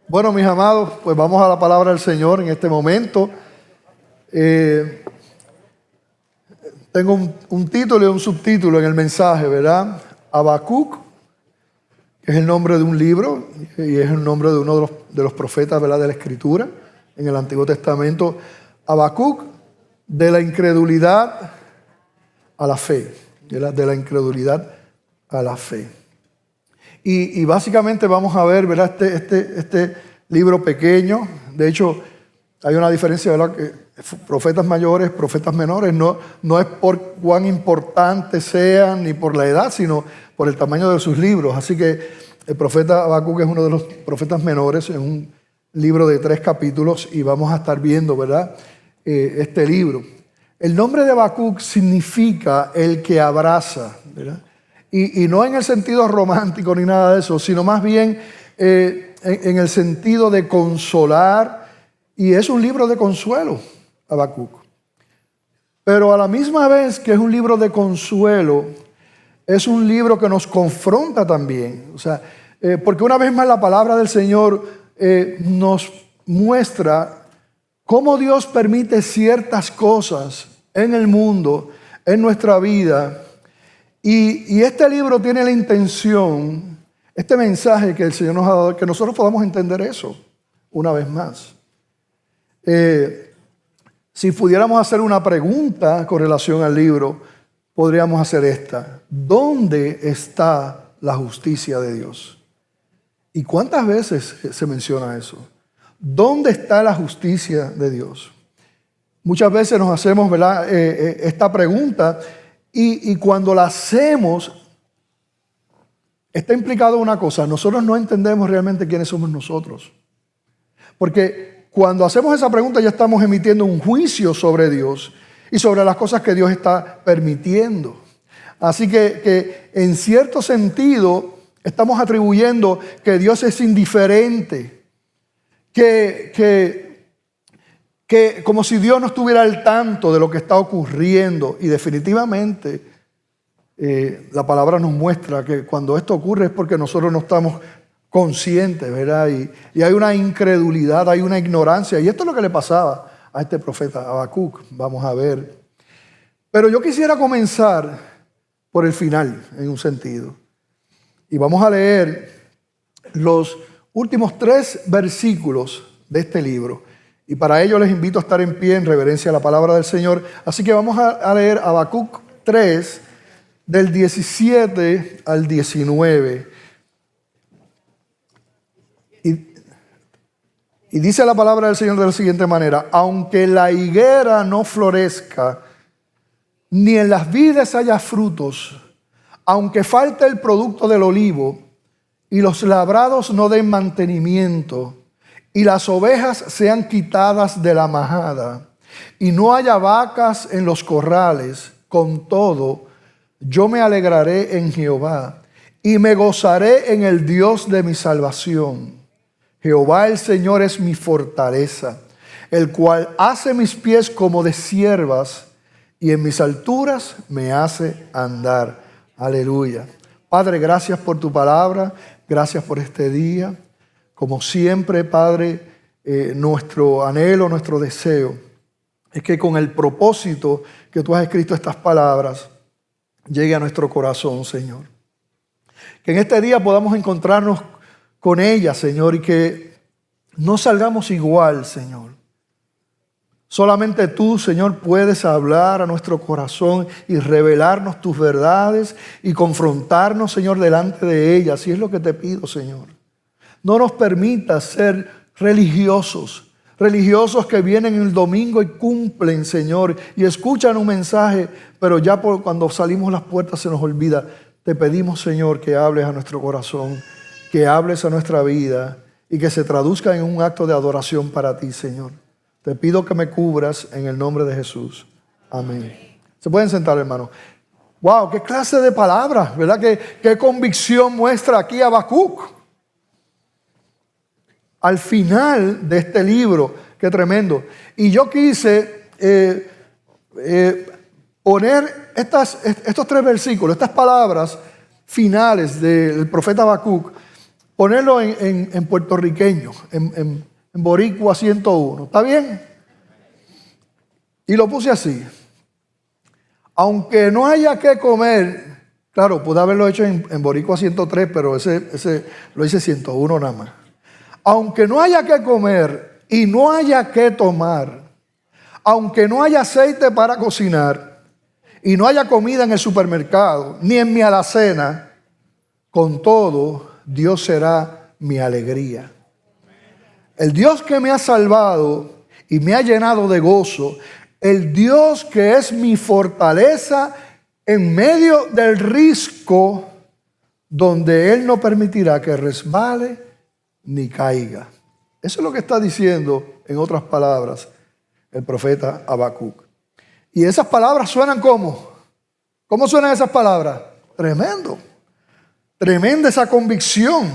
Bueno, mis amados, pues vamos a la palabra del Señor en este momento. Tengo un título y un subtítulo en el mensaje, ¿verdad? Habacuc, que es el nombre de un libro y es el nombre de uno de los profetas, ¿verdad?, de la Escritura en el Antiguo Testamento. Habacuc, de la incredulidad a la fe, de la incredulidad a la fe. Y básicamente vamos a ver, ¿verdad?, este libro pequeño. De hecho, hay una diferencia, ¿verdad?, que profetas mayores, profetas menores, no es por cuán importantes sean ni por la edad, sino por el tamaño de sus libros. Así que el profeta Habacuc es uno de los profetas menores, es un libro de 3 capítulos y vamos a estar viendo, ¿verdad?, este libro. El nombre de Habacuc significa el que abraza, ¿verdad? Y no en el sentido romántico ni nada de eso, sino más bien en el sentido de consolar, y es un libro de consuelo, Habacuc. Pero a la misma vez que es un libro de consuelo, es un libro que nos confronta también. O sea, porque una vez más la palabra del Señor nos muestra cómo Dios permite ciertas cosas en el mundo, en nuestra vida. Y este libro tiene la intención, este mensaje que el Señor nos ha dado, que nosotros podamos entender eso una vez más. Si pudiéramos hacer una pregunta con relación al libro, podríamos hacer esta: ¿dónde está la justicia de Dios? ¿Y cuántas veces se menciona eso? ¿Dónde está la justicia de Dios? Muchas veces nos hacemos, ¿verdad?, esta pregunta. Y cuando la hacemos, está implicado una cosa: nosotros no entendemos realmente quiénes somos nosotros. Porque cuando hacemos esa pregunta ya estamos emitiendo un juicio sobre Dios y sobre las cosas que Dios está permitiendo. Así que en cierto sentido estamos atribuyendo que Dios es indiferente, que como si Dios no estuviera al tanto de lo que está ocurriendo. Y definitivamente la palabra nos muestra que cuando esto ocurre es porque nosotros no estamos conscientes, ¿verdad? Y hay una incredulidad, hay una ignorancia. Y esto es lo que le pasaba a este profeta Habacuc. Vamos a ver. Pero yo quisiera comenzar por el final, en un sentido. Y vamos a leer los últimos 3 versículos de este libro. Y para ello les invito a estar en pie en reverencia a la palabra del Señor. Así que vamos a leer Habacuc 3, del 17 al 19. Y dice la palabra del Señor de la siguiente manera: aunque la higuera no florezca, ni en las vides haya frutos, aunque falte el producto del olivo, y los labrados no den mantenimiento, y las ovejas sean quitadas de la majada, y no haya vacas en los corrales, con todo, yo me alegraré en Jehová, y me gozaré en el Dios de mi salvación. Jehová el Señor es mi fortaleza, el cual hace mis pies como de ciervas, y en mis alturas me hace andar. Aleluya. Padre, gracias por tu palabra, gracias por este día. Como siempre, Padre, nuestro anhelo, nuestro deseo es que con el propósito que tú has escrito estas palabras llegue a nuestro corazón, Señor. Que en este día podamos encontrarnos con ellas, Señor, y que no salgamos igual, Señor. Solamente tú, Señor, puedes hablar a nuestro corazón y revelarnos tus verdades y confrontarnos, Señor, delante de ellas. Y es lo que te pido, Señor. No nos permitas ser religiosos que vienen el domingo y cumplen, Señor, y escuchan un mensaje, pero ya cuando salimos las puertas se nos olvida. Te pedimos, Señor, que hables a nuestro corazón que hables a nuestra vida y que se traduzca en un acto de adoración para ti, Señor. Te pido que me cubras en el nombre de Jesús. Amén. Se pueden sentar, hermano. Wow, qué clase de palabras, ¿verdad? Qué convicción muestra aquí Habacuc. Al final de este libro, qué tremendo. Y yo quise poner estos 3 versículos, estas palabras finales del profeta Habacuc, ponerlo en puertorriqueño, en boricua 101. ¿Está bien? Y lo puse así. Aunque no haya que comer, claro, pude haberlo hecho en boricua 103, pero ese lo hice 101 nada más. Aunque no haya que comer y no haya que tomar, aunque no haya aceite para cocinar y no haya comida en el supermercado, ni en mi alacena, con todo, Dios será mi alegría. El Dios que me ha salvado y me ha llenado de gozo, el Dios que es mi fortaleza en medio del risco, donde Él no permitirá que resbale ni caiga. Eso es lo que está diciendo, en otras palabras, el profeta Habacuc. Y esas palabras suenan ¿cómo? ¿Cómo suenan esas palabras? Tremendo. Tremenda esa convicción,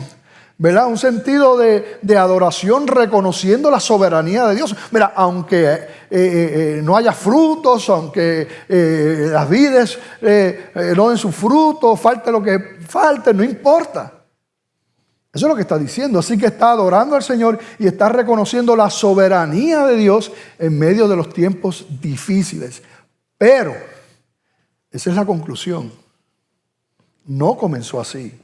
¿verdad? Un sentido de adoración reconociendo la soberanía de Dios. Mira, aunque no haya frutos, aunque las vides no den su fruto, falte lo que falte, no importa. Eso es lo que está diciendo. Así que está adorando al Señor y está reconociendo la soberanía de Dios en medio de los tiempos difíciles. Pero, esa es la conclusión. No comenzó así.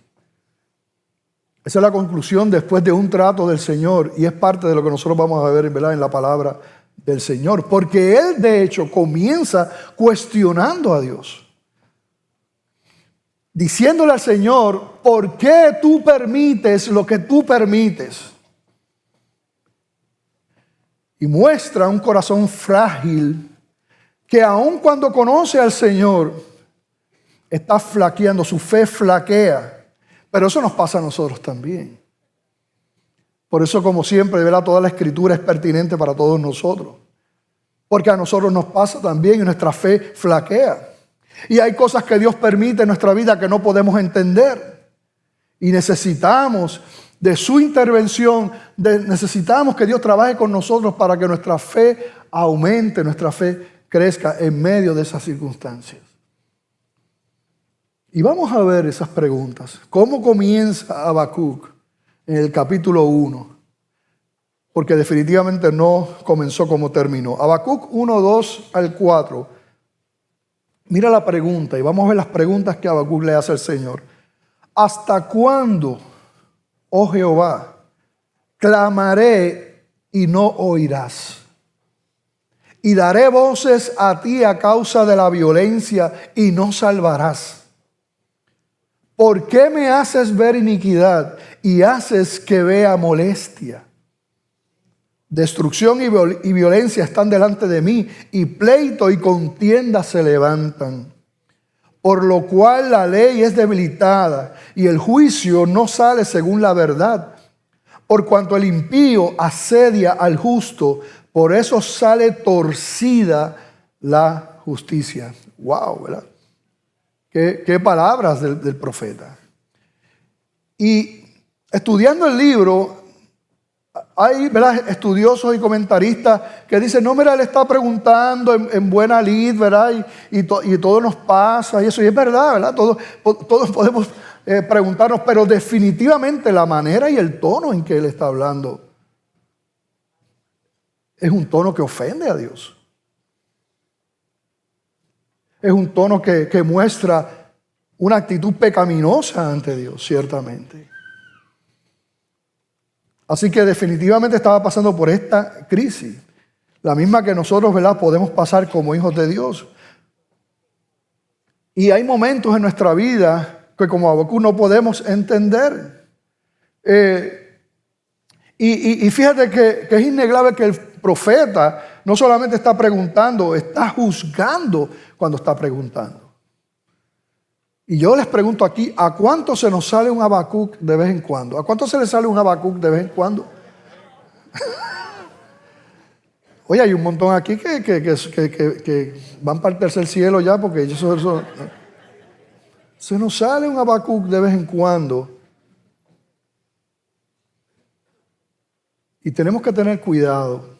Esa es la conclusión después de un trato del Señor, y es parte de lo que nosotros vamos a ver, ¿verdad?, en la palabra del Señor. Porque Él, de hecho, comienza cuestionando a Dios, diciéndole al Señor: ¿por qué tú permites lo que tú permites? Y muestra un corazón frágil que aun cuando conoce al Señor, está flaqueando, su fe flaquea. Pero eso nos pasa a nosotros también. Por eso, como siempre, ¿verdad?, toda la Escritura es pertinente para todos nosotros. Porque a nosotros nos pasa también y nuestra fe flaquea. Y hay cosas que Dios permite en nuestra vida que no podemos entender. Y necesitamos de su intervención, necesitamos que Dios trabaje con nosotros para que nuestra fe aumente, nuestra fe crezca en medio de esas circunstancias. Y vamos a ver esas preguntas. ¿Cómo comienza Habacuc en el capítulo 1? Porque definitivamente no comenzó como terminó. Habacuc 1, 2 al 4. Mira la pregunta y vamos a ver las preguntas que Habacuc le hace al Señor. ¿Hasta cuándo, oh Jehová, clamaré y no oirás? Y daré voces a ti a causa de la violencia y no salvarás. ¿Por qué me haces ver iniquidad y haces que vea molestia? Destrucción y violencia están delante de mí, y pleito y contienda se levantan. Por lo cual la ley es debilitada y el juicio no sale según la verdad. Por cuanto el impío asedia al justo, por eso sale torcida la justicia. Wow, ¿verdad? Qué palabras del profeta. Y estudiando el libro, hay, ¿verdad?, estudiosos y comentaristas que dicen: no, mira, él está preguntando en buena lid, ¿verdad? Y todo nos pasa y eso. Y es verdad, ¿verdad? Todos podemos preguntarnos, pero definitivamente la manera y el tono en que él está hablando es un tono que ofende a Dios. Es un tono que muestra una actitud pecaminosa ante Dios, ciertamente. Así que definitivamente estaba pasando por esta crisis, la misma que nosotros, ¿verdad?, podemos pasar como hijos de Dios. Y hay momentos en nuestra vida que como Habacuc no podemos entender. Y fíjate que es innegable que el profeta no solamente está preguntando, está juzgando cuando está preguntando. Y yo les pregunto aquí, ¿a cuánto se nos sale un Habacuc de vez en cuando? ¿A cuánto se le sale un Habacuc de vez en cuando? Oye, hay un montón aquí que van para el tercer cielo ya, porque se nos sale un Habacuc de vez en cuando. Y tenemos que tener cuidado,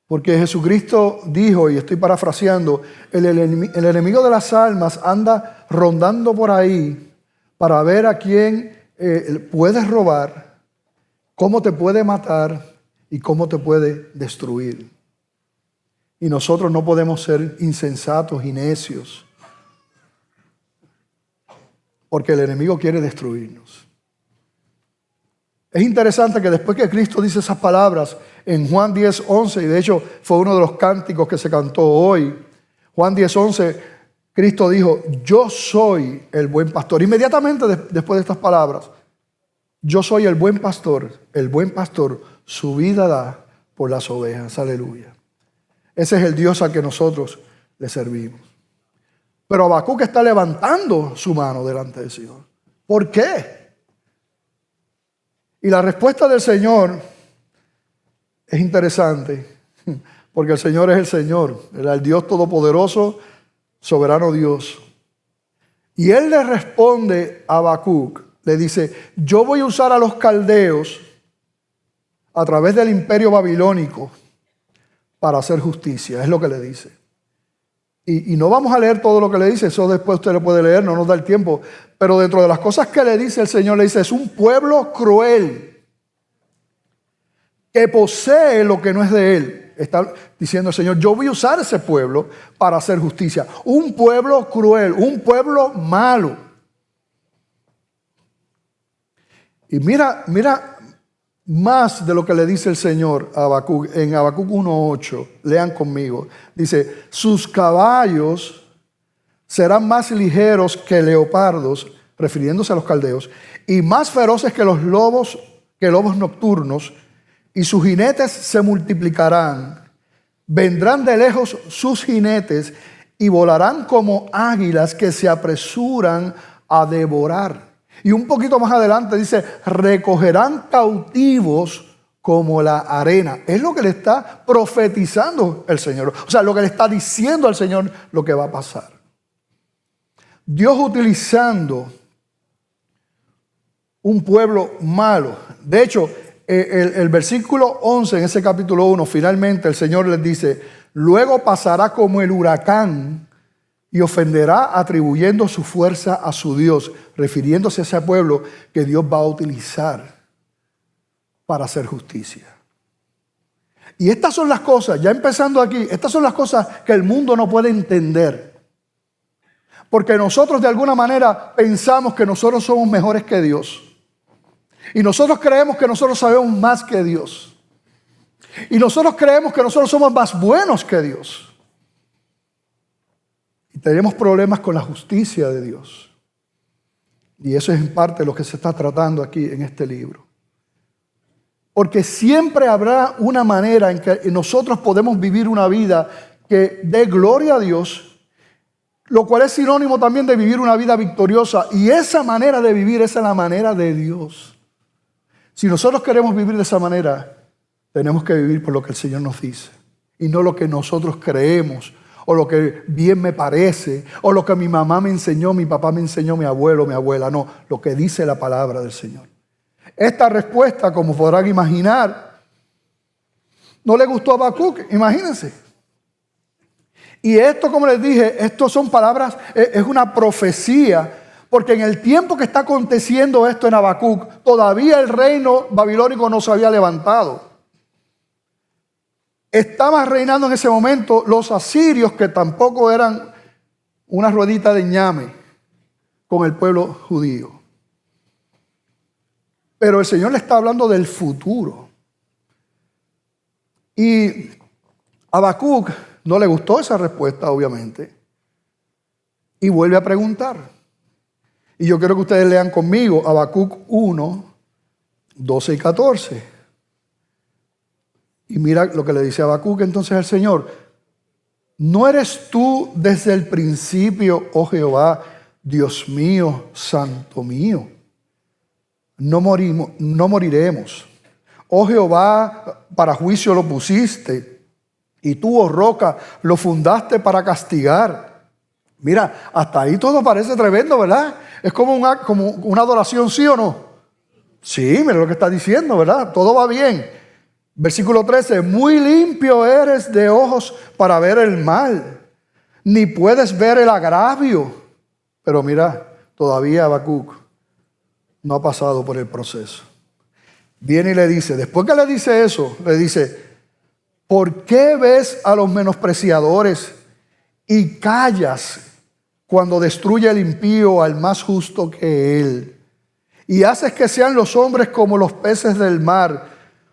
porque Jesucristo dijo, y estoy parafraseando, el enemigo de las almas anda rondando por ahí para ver a quién puedes robar, cómo te puede matar y cómo te puede destruir. Y nosotros no podemos ser insensatos y necios, porque el enemigo quiere destruirnos. Es interesante que después que Cristo dice esas palabras en Juan 10:11, y de hecho fue uno de los cánticos que se cantó hoy, Juan 10:11, Cristo dijo, yo soy el buen pastor. Inmediatamente después de estas palabras, yo soy el buen pastor su vida da por las ovejas, aleluya. Ese es el Dios al que nosotros le servimos. Pero Habacuc está levantando su mano delante del Señor. ¿Por qué? Y la respuesta del Señor es interesante, porque el Señor es el Señor, el Dios todopoderoso, soberano Dios. Y Él le responde a Habacuc, le dice, yo voy a usar a los caldeos a través del imperio babilónico para hacer justicia, es lo que le dice. Y no vamos a leer todo lo que le dice, eso después usted lo puede leer, no nos da el tiempo. Pero dentro de las cosas que le dice el Señor, le dice, es un pueblo cruel que posee lo que no es de él. Está diciendo el Señor, yo voy a usar ese pueblo para hacer justicia. Un pueblo cruel, un pueblo malo. Y mira más de lo que le dice el Señor a Habacuc, en Habacuc 1:8, lean conmigo. Dice, sus caballos serán más ligeros que leopardos, refiriéndose a los caldeos, y más feroces que los lobos nocturnos, y sus jinetes se multiplicarán. Vendrán de lejos sus jinetes y volarán como águilas que se apresuran a devorar. Y un poquito más adelante dice, recogerán cautivos como la arena. Es lo que le está profetizando el Señor. O sea, lo que le está diciendo al Señor lo que va a pasar. Dios utilizando un pueblo malo. De hecho, el versículo 11 en ese capítulo 1, finalmente el Señor les dice, luego pasará como el huracán y ofenderá atribuyendo su fuerza a su Dios, refiriéndose a ese pueblo que Dios va a utilizar para hacer justicia. Y estas son las cosas, ya empezando aquí, estas son las cosas que el mundo no puede entender. Porque nosotros de alguna manera pensamos que nosotros somos mejores que Dios. Y nosotros creemos que nosotros sabemos más que Dios. Y nosotros creemos que nosotros somos más buenos que Dios. Y tenemos problemas con la justicia de Dios. Y eso es en parte lo que se está tratando aquí en este libro. Porque siempre habrá una manera en que nosotros podemos vivir una vida que dé gloria a Dios, lo cual es sinónimo también de vivir una vida victoriosa. Y esa manera de vivir, esa es la manera de Dios. Si nosotros queremos vivir de esa manera, tenemos que vivir por lo que el Señor nos dice. Y no lo que nosotros creemos, o lo que bien me parece, o lo que mi mamá me enseñó, mi papá me enseñó, mi abuelo, mi abuela. No, lo que dice la palabra del Señor. Esta respuesta, como podrán imaginar, no le gustó a Habacuc, imagínense. Y esto, como les dije, esto son palabras, es una profecía, porque en el tiempo que está aconteciendo esto en Habacuc, todavía el reino babilónico no se había levantado. Estaban reinando en ese momento los asirios, que tampoco eran una ruedita de ñame con el pueblo judío. Pero el Señor le está hablando del futuro. Y a Habacuc no le gustó esa respuesta, obviamente. Y vuelve a preguntar. Y yo quiero que ustedes lean conmigo Habacuc 1, 12 y 14. Y mira lo que le dice Habacuc entonces al Señor. ¿No eres tú desde el principio, oh Jehová, Dios mío, santo mío, no moriremos. Oh Jehová, para juicio lo pusiste, y tú, oh roca, lo fundaste para castigar. Mira, hasta ahí todo parece tremendo, ¿verdad? Es como una adoración, ¿sí o no? Sí, mira lo que está diciendo, ¿verdad? Todo va bien. Versículo 13, muy limpio eres de ojos para ver el mal, ni puedes ver el agravio. Pero mira, todavía Habacuc no ha pasado por el proceso. Viene y le dice, después que le dice eso, le dice, ¿por qué ves a los menospreciadores y callas cuando destruye el impío al más justo que él? Y haces que sean los hombres como los peces del mar,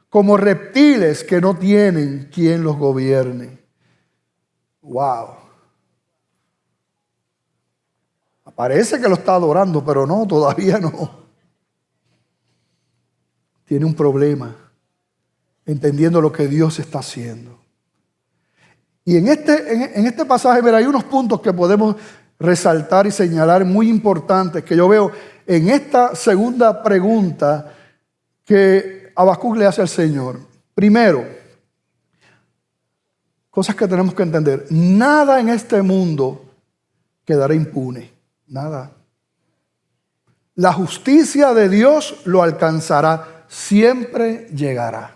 como reptiles que no tienen quien los gobierne. Wow. Parece que lo está adorando, pero no, todavía no. Tiene un problema entendiendo lo que Dios está haciendo. Y en este pasaje, mira, hay unos puntos que podemos resaltar y señalar muy importantes que yo veo en esta segunda pregunta que Habacuc le hace al Señor. Primero, cosas que tenemos que entender. Nada en este mundo quedará impune. Nada. La justicia de Dios lo alcanzará. Siempre llegará.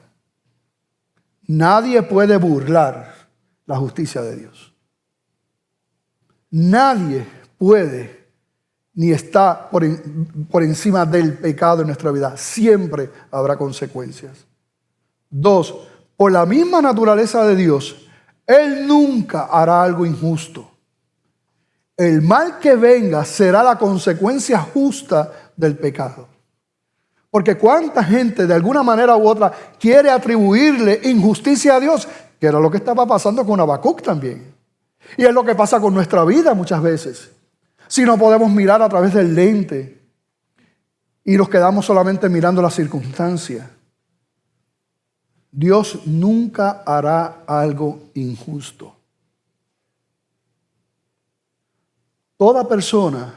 Nadie puede burlar la justicia de Dios. Nadie puede ni está por encima del pecado en nuestra vida. Siempre habrá consecuencias. 2, por la misma naturaleza de Dios, Él nunca hará algo injusto. El mal que venga será la consecuencia justa del pecado. Porque cuánta gente de alguna manera u otra quiere atribuirle injusticia a Dios, que era lo que estaba pasando con Habacuc también. Y es lo que pasa con nuestra vida muchas veces. Si no podemos mirar a través del lente y nos quedamos solamente mirando las circunstancias. Dios nunca hará algo injusto. Toda persona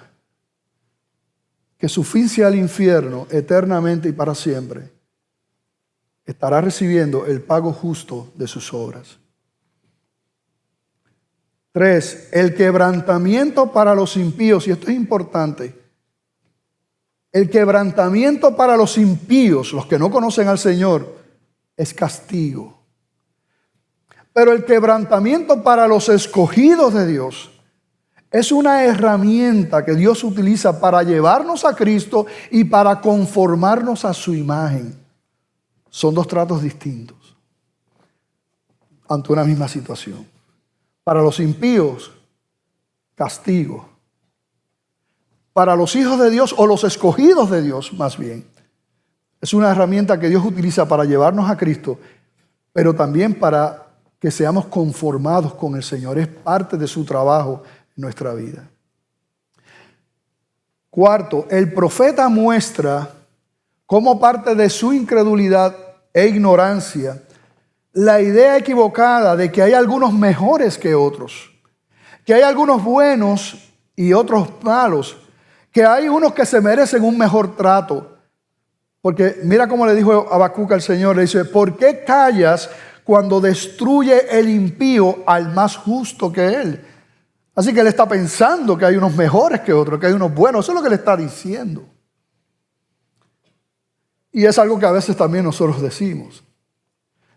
que su fin sea el infierno eternamente y para siempre, estará recibiendo el pago justo de sus obras. 3, el quebrantamiento para los impíos, y esto es importante, el quebrantamiento para los impíos, los que no conocen al Señor, es castigo. Pero el quebrantamiento para los escogidos de Dios es una herramienta que Dios utiliza para llevarnos a Cristo y para conformarnos a su imagen. Son dos tratos distintos ante una misma situación. Para los impíos, castigo. Para los hijos de Dios o los escogidos de Dios, más bien, es una herramienta que Dios utiliza para llevarnos a Cristo, pero también para que seamos conformados con el Señor. Es parte de su trabajo en nuestra vida. 4, el profeta muestra como parte de su incredulidad e ignorancia la idea equivocada de que hay algunos mejores que otros, que hay algunos buenos y otros malos, que hay unos que se merecen un mejor trato. Porque mira cómo le dijo Habacuc al Señor, le dice, ¿por qué callas cuando destruye el impío al más justo que él? Así que él está pensando que hay unos mejores que otros, que hay unos buenos. Eso es lo que le está diciendo. Y es algo que a veces también nosotros decimos.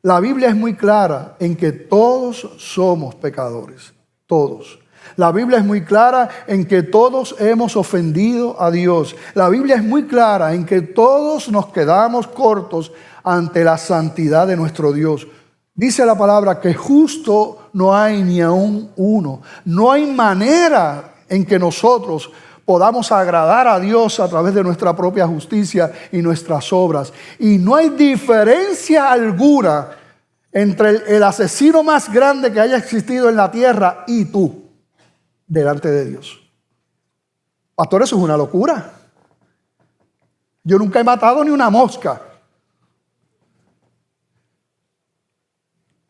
La Biblia es muy clara en que todos somos pecadores. Todos. La Biblia es muy clara en que todos hemos ofendido a Dios. La Biblia es muy clara en que todos nos quedamos cortos ante la santidad de nuestro Dios. Dice la palabra que justo no hay ni aún uno. No hay manera en que nosotros podamos agradar a Dios a través de nuestra propia justicia y nuestras obras. Y no hay diferencia alguna entre el asesino más grande que haya existido en la tierra y tú, delante de Dios. Pastor, eso es una locura. Yo nunca he matado ni una mosca.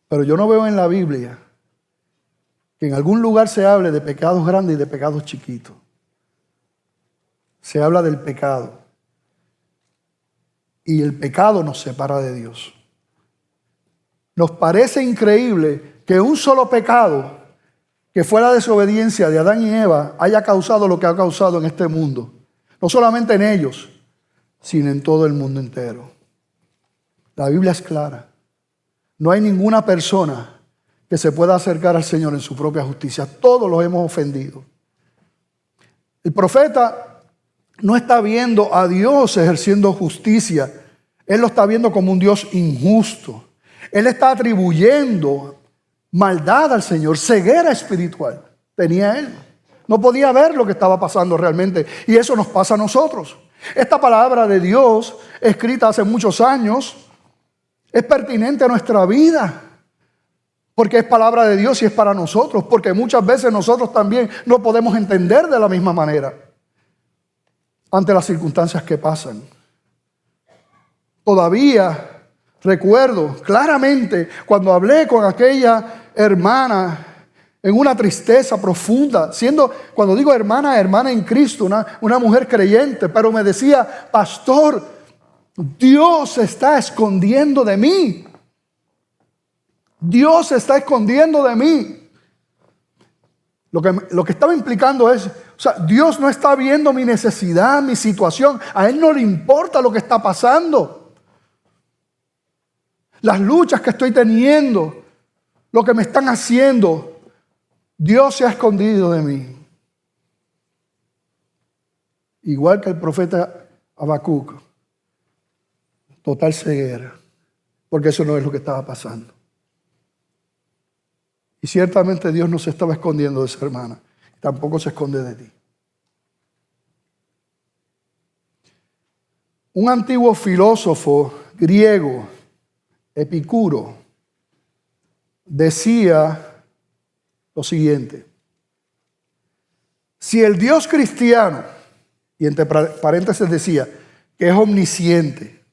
Pero yo no veo en la Biblia que en algún lugar se hable de pecados grandes y de pecados chiquitos. se habla del pecado. Y el pecado nos separa de Dios. Nos parece increíble que un solo pecado, que fue la desobediencia de Adán y Eva, haya causado lo que ha causado en este mundo. No solamente en ellos, sino en todo el mundo entero. La Biblia es clara. No hay ninguna persona que se pueda acercar al Señor en su propia justicia. Todos los hemos ofendido. El profeta no está viendo a Dios ejerciendo justicia. Él lo está viendo como un Dios injusto. Él está atribuyendo maldad al Señor, ceguera espiritual. Tenía él. No podía ver lo que estaba pasando realmente. Y eso nos pasa a nosotros. Esta palabra de Dios, escrita hace muchos años, es pertinente a nuestra vida. Porque es palabra de Dios y es para nosotros. Porque muchas veces nosotros también no podemos entender de la misma manera ante las circunstancias que pasan. Todavía recuerdo claramente cuando hablé con aquella hermana en una tristeza profunda, cuando digo hermana, hermana en Cristo, una mujer creyente, pero me decía, pastor, Dios se está escondiendo de mí. Dios se está escondiendo de mí. Lo que estaba implicando es, Dios no está viendo mi necesidad, mi situación. A Él no le importa lo que está pasando. Las luchas que estoy teniendo, lo que me están haciendo, Dios se ha escondido de mí. Igual que el profeta Habacuc, total ceguera, porque eso no es lo que estaba pasando. Y ciertamente Dios no se estaba escondiendo de esa hermana, tampoco se esconde de ti. Un antiguo filósofo griego, Epicuro, decía lo siguiente: si el Dios cristiano, y entre paréntesis decía que es omnisciente,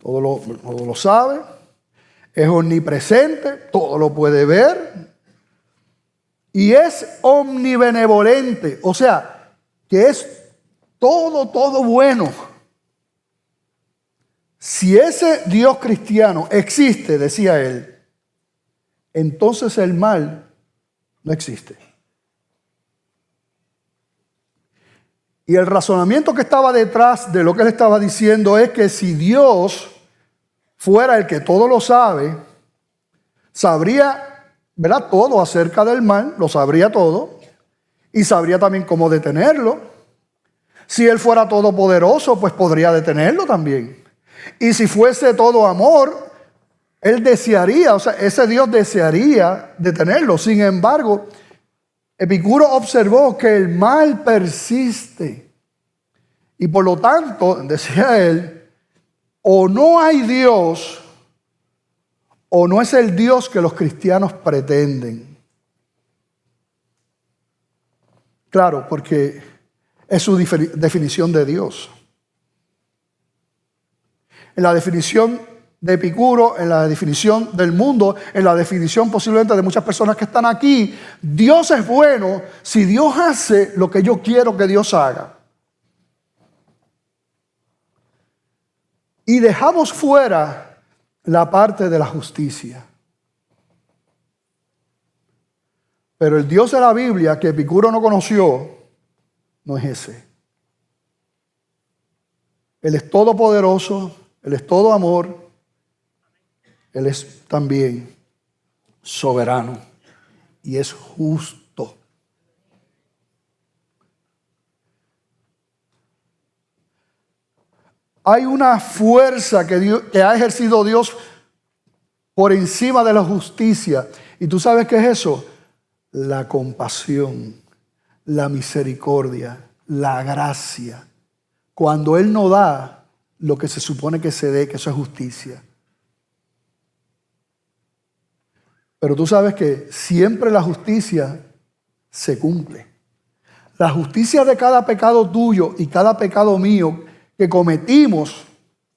todo lo sabe, es omnipresente, todo lo puede ver, y es omnibenevolente, o sea, que es todo bueno. Si ese Dios cristiano existe, decía él, entonces el mal no existe. Y el razonamiento que estaba detrás de lo que él estaba diciendo es que si Dios fuera el que todo lo sabe, sabría, ¿verdad?, todo acerca del mal, lo sabría todo, y sabría también cómo detenerlo. Si él fuera todopoderoso, pues podría detenerlo también. Y si fuese todo amor, él desearía, ese Dios desearía detenerlo. Sin embargo, Epicuro observó que el mal persiste. Y por lo tanto, decía él, o no hay Dios, o no es el Dios que los cristianos pretenden. Claro, porque es su definición de Dios. En la definición de Epicuro, en la definición del mundo, en la definición posiblemente de muchas personas que están aquí, Dios es bueno si Dios hace lo que yo quiero que Dios haga. Y dejamos fuera la parte de la justicia. Pero el Dios de la Biblia que Epicuro no conoció, no es ese. Él es todopoderoso, Él es todo amor, Él es también soberano y es justo. Hay una fuerza que ha ejercido Dios por encima de la justicia. ¿Y tú sabes qué es eso? La compasión, la misericordia, la gracia. Cuando Él no da lo que se supone que se dé, que eso es justicia. Pero tú sabes que siempre la justicia se cumple. La justicia de cada pecado tuyo y cada pecado mío que cometimos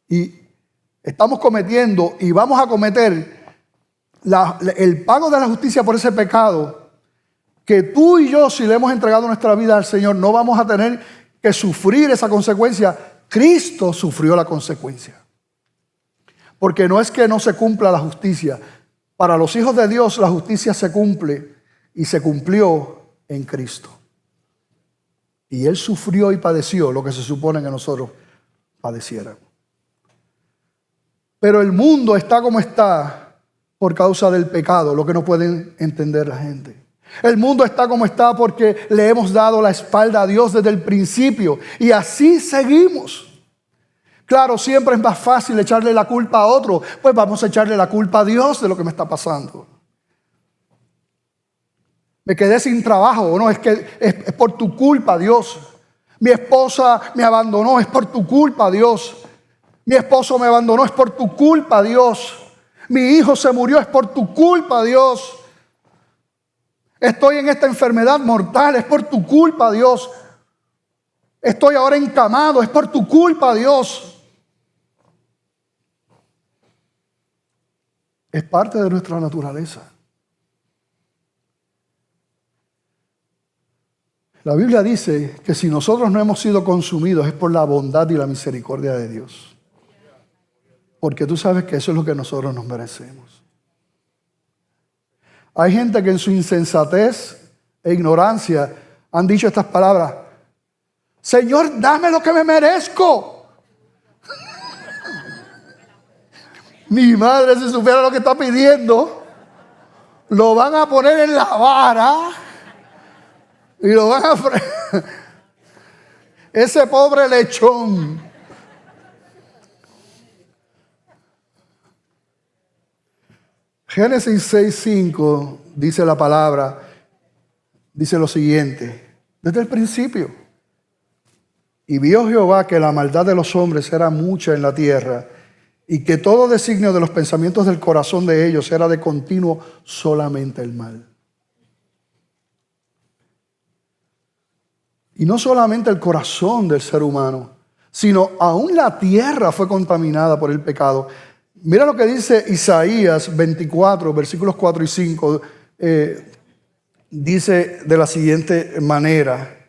y estamos cometiendo y vamos a cometer, el pago de la justicia por ese pecado, que tú y yo, si le hemos entregado nuestra vida al Señor, no vamos a tener que sufrir esa consecuencia, Cristo sufrió la consecuencia. Porque no es que no se cumpla la justicia. Para los hijos de Dios la justicia se cumple y se cumplió en Cristo. Y Él sufrió y padeció lo que se supone que nosotros padeciéramos. Pero el mundo está como está por causa del pecado, lo que no pueden entender la gente. El mundo está como está porque le hemos dado la espalda a Dios desde el principio y así seguimos. Claro, siempre es más fácil echarle la culpa a otro, pues vamos a echarle la culpa a Dios de lo que me está pasando. Me quedé sin trabajo, no, es que es por tu culpa, Dios. Mi esposa me abandonó, es por tu culpa, Dios. Mi esposo me abandonó, es por tu culpa, Dios. Mi hijo se murió, es por tu culpa, Dios. Estoy en esta enfermedad mortal, es por tu culpa, Dios. Estoy ahora encamado, es por tu culpa, Dios. Es parte de nuestra naturaleza. La Biblia dice que si nosotros no hemos sido consumidos es por la bondad y la misericordia de Dios. Porque tú sabes que eso es lo que nosotros nos merecemos. Hay gente que en su insensatez e ignorancia han dicho estas palabras: Señor, dame lo que me merezco. Mi madre, si supiera lo que está pidiendo, lo van a poner en la vara y lo van a ese pobre lechón. Génesis 6:5 dice la palabra, dice lo siguiente: desde el principio. Y vio Jehová que la maldad de los hombres era mucha en la tierra, y que todo designio de los pensamientos del corazón de ellos era de continuo solamente el mal. Y no solamente el corazón del ser humano, sino aún la tierra fue contaminada por el pecado. Mira lo que dice Isaías 24, versículos 4 y 5. Dice de la siguiente manera: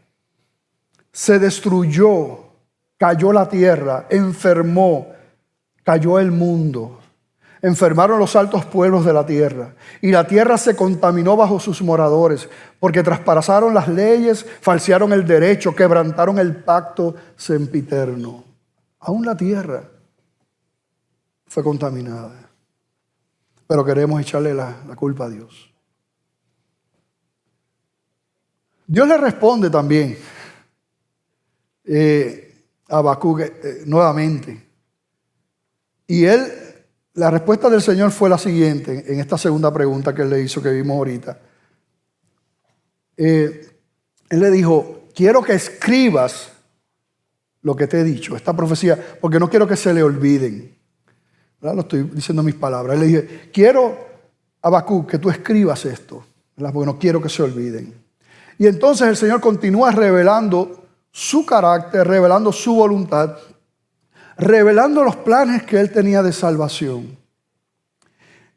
se destruyó, cayó la tierra, enfermó, cayó el mundo, enfermaron los altos pueblos de la tierra, y la tierra se contaminó bajo sus moradores, porque traspasaron las leyes, falsearon el derecho, quebrantaron el pacto sempiterno. Aún la tierra fue contaminada, pero queremos echarle la culpa a Dios. Dios le responde también a Habacuc nuevamente. Y la respuesta del Señor fue la siguiente, en esta segunda pregunta que él le hizo, que vimos ahorita. Él le dijo: quiero que escribas lo que te he dicho, esta profecía, porque no quiero que se le olviden. ¿Verdad? Lo estoy diciendo en mis palabras. Él le dije: quiero, Habacuc, que tú escribas esto, ¿verdad? Porque no quiero que se olviden. Y entonces el Señor continúa revelando su carácter, revelando su voluntad, revelando los planes que Él tenía de salvación.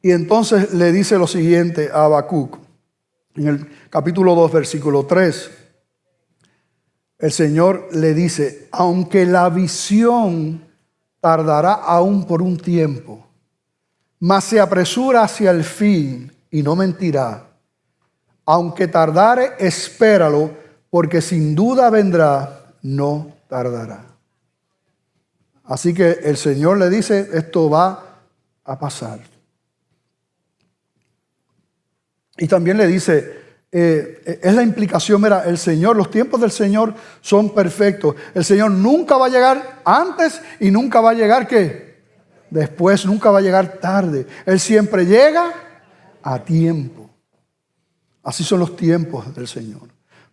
Y entonces le dice lo siguiente a Habacuc, en el capítulo 2, versículo 3. El Señor le dice: aunque la visión tardará aún por un tiempo, mas se apresura hacia el fin y no mentirá. Aunque tardare, espéralo, porque sin duda vendrá, no tardará. Así que el Señor le dice: esto va a pasar. Y también le dice, es la implicación, mira, el Señor, los tiempos del Señor son perfectos. El Señor nunca va a llegar antes y nunca va a llegar, ¿qué? Después, nunca va a llegar tarde. Él siempre llega a tiempo. Así son los tiempos del Señor.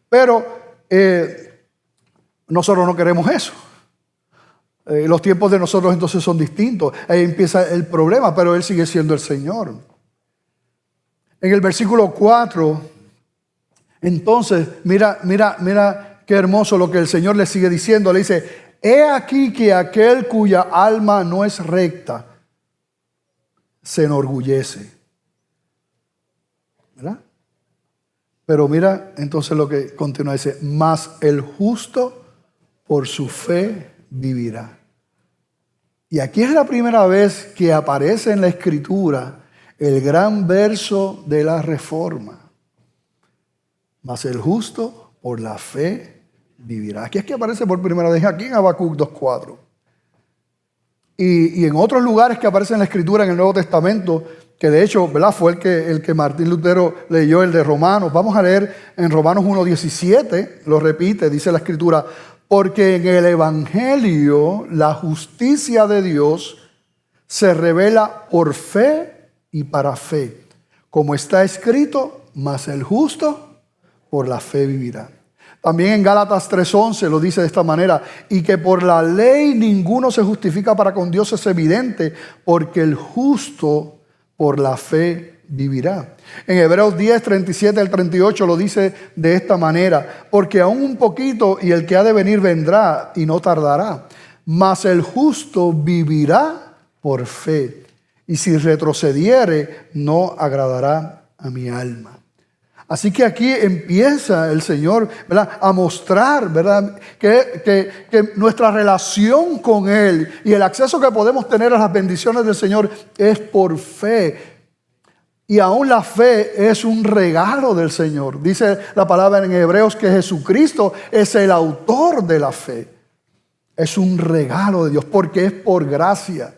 Pero nosotros no queremos eso. Los tiempos de nosotros entonces son distintos. Ahí empieza el problema, pero Él sigue siendo el Señor. En el versículo 4, entonces, mira qué hermoso lo que el Señor le sigue diciendo. Le dice: he aquí que aquel cuya alma no es recta se enorgullece. ¿Verdad? Pero mira entonces lo que continúa, dice: mas el justo por su fe vivirá. Y aquí es la primera vez que aparece en la Escritura el gran verso de la Reforma. Mas el justo por la fe vivirá. Aquí es que aparece por primera vez, aquí en Habacuc 2:4. Y en otros lugares que aparece en la Escritura en el Nuevo Testamento, que de hecho, ¿verdad?, fue el que Martín Lutero leyó, el de Romanos. Vamos a leer en Romanos 1:17, lo repite, dice la Escritura: porque en el Evangelio la justicia de Dios se revela por fe y para fe, como está escrito, mas el justo por la fe vivirá. También en Gálatas 3:11 lo dice de esta manera: y que por la ley ninguno se justifica para con Dios es evidente, porque el justo por la fe vivirá. En Hebreos 10, 37 al 38 lo dice de esta manera: porque aún un poquito y el que ha de venir vendrá y no tardará, mas el justo vivirá por fe, y si retrocediere no agradará a mi alma. Así que aquí empieza el Señor, ¿verdad?, a mostrar, ¿verdad?, que nuestra relación con Él y el acceso que podemos tener a las bendiciones del Señor es por fe. Y aún la fe es un regalo del Señor. Dice la palabra en Hebreos que Jesucristo es el autor de la fe. Es un regalo de Dios porque es por gracia.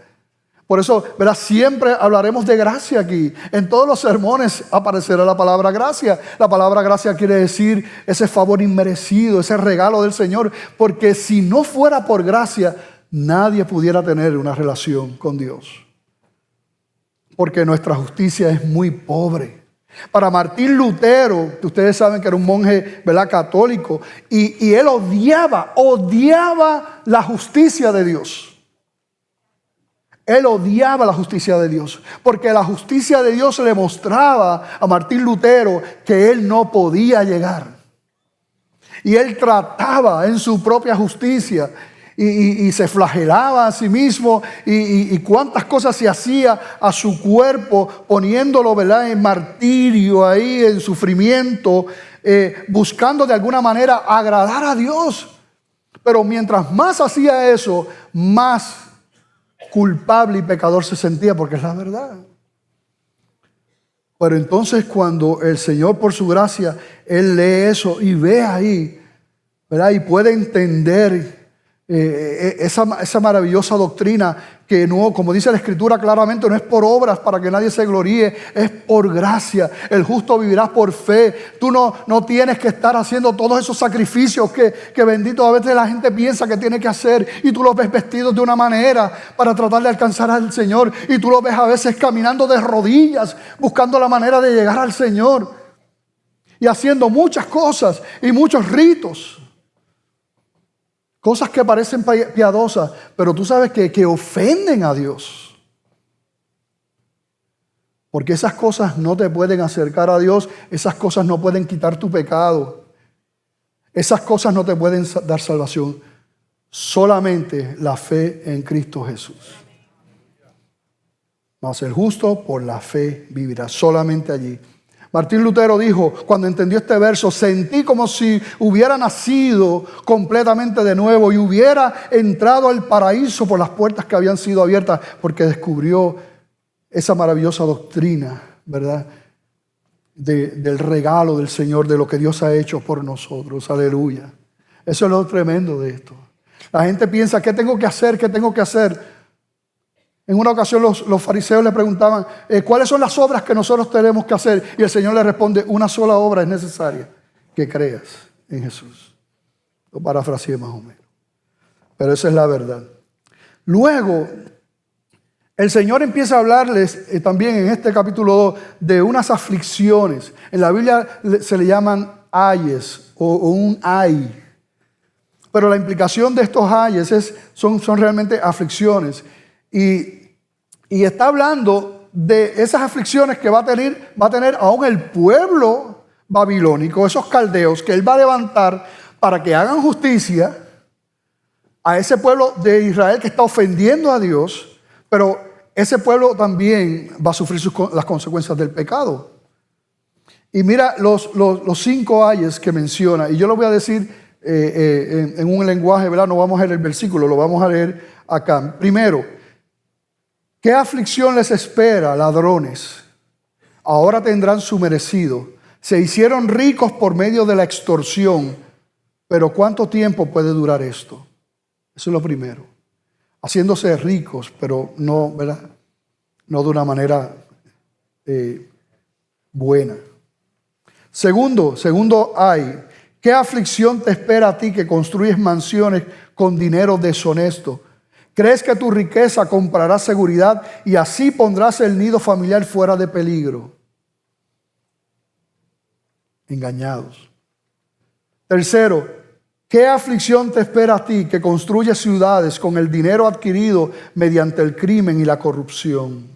Por eso, ¿verdad?, siempre hablaremos de gracia aquí. En todos los sermones aparecerá la palabra gracia. La palabra gracia quiere decir ese favor inmerecido, ese regalo del Señor. Porque si no fuera por gracia, nadie pudiera tener una relación con Dios. Porque nuestra justicia es muy pobre. Para Martín Lutero, que ustedes saben que era un monje, ¿verdad?, católico, y él odiaba la justicia de Dios. Él odiaba la justicia de Dios, porque la justicia de Dios le mostraba a Martín Lutero que él no podía llegar. Y él trataba en su propia justicia y se flagelaba a sí mismo y cuántas cosas se hacía a su cuerpo, poniéndolo, ¿verdad?, en martirio, ahí en sufrimiento, buscando de alguna manera agradar a Dios. Pero mientras más hacía eso, más culpable y pecador se sentía, porque es la verdad. Pero entonces cuando el Señor por su gracia, Él lee eso y ve ahí, ¿verdad?, y puede entender esa maravillosa doctrina que no, como dice la Escritura claramente, no es por obras para que nadie se gloríe, es por gracia. El justo vivirá por fe. Tú no tienes que estar haciendo todos esos sacrificios que bendito a veces la gente piensa que tiene que hacer, y tú los ves vestidos de una manera para tratar de alcanzar al Señor, y tú los ves a veces caminando de rodillas buscando la manera de llegar al Señor y haciendo muchas cosas y muchos ritos. Cosas que parecen piadosas, pero tú sabes que ofenden a Dios. Porque esas cosas no te pueden acercar a Dios, esas cosas no pueden quitar tu pecado. Esas cosas no te pueden dar salvación. Solamente la fe en Cristo Jesús. Mas el justo por la fe vivirá, solamente allí. Martín Lutero dijo, cuando entendió este verso: sentí como si hubiera nacido completamente de nuevo y hubiera entrado al paraíso por las puertas que habían sido abiertas, porque descubrió esa maravillosa doctrina, ¿verdad?, del regalo del Señor, de lo que Dios ha hecho por nosotros. Aleluya. Eso es lo tremendo de esto. La gente piensa, ¿qué tengo que hacer? ¿Qué tengo que hacer? En una ocasión los fariseos le preguntaban, ¿cuáles son las obras que nosotros tenemos que hacer? Y el Señor le responde, una sola obra es necesaria: que creas en Jesús. Lo parafraseé más o menos, pero esa es la verdad. Luego, el Señor empieza a hablarles también en este capítulo 2 de unas aflicciones. En la Biblia se le llaman ayes o un ay. Pero la implicación de estos ayes son realmente aflicciones. Y está hablando de esas aflicciones que va a tener aún el pueblo babilónico, esos caldeos que Él va a levantar para que hagan justicia a ese pueblo de Israel que está ofendiendo a Dios. Pero ese pueblo también va a sufrir las consecuencias del pecado. Y mira los 5 ayes que menciona, y yo lo voy a decir en un lenguaje, ¿verdad? No vamos a leer el versículo, lo vamos a leer acá. Primero, ¿qué aflicción les espera, ladrones? Ahora tendrán su merecido. Se hicieron ricos por medio de la extorsión, pero ¿cuánto tiempo puede durar esto? Eso es lo primero. Haciéndose ricos, pero no, ¿verdad? No de una manera buena. Segundo hay, ¿qué aflicción te espera a ti que construyes mansiones con dinero deshonesto? ¿Crees que tu riqueza comprará seguridad y así pondrás el nido familiar fuera de peligro? Engañados. Tercero, ¿qué aflicción te espera a ti que construyes ciudades con el dinero adquirido mediante el crimen y la corrupción?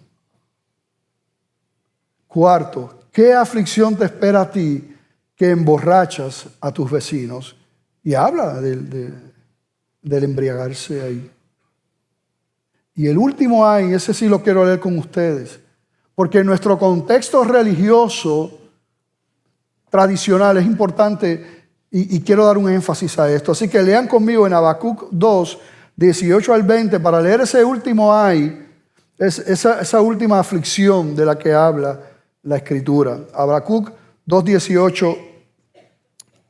Cuarto, ¿qué aflicción te espera a ti que emborrachas a tus vecinos? Y habla del embriagarse ahí. Y el último hay, ese sí lo quiero leer con ustedes, porque en nuestro contexto religioso tradicional es importante y quiero dar un énfasis a esto. Así que lean conmigo en Habacuc 2, 18 al 20, para leer ese último hay, esa última aflicción de la que habla la Escritura. Habacuc 2, 18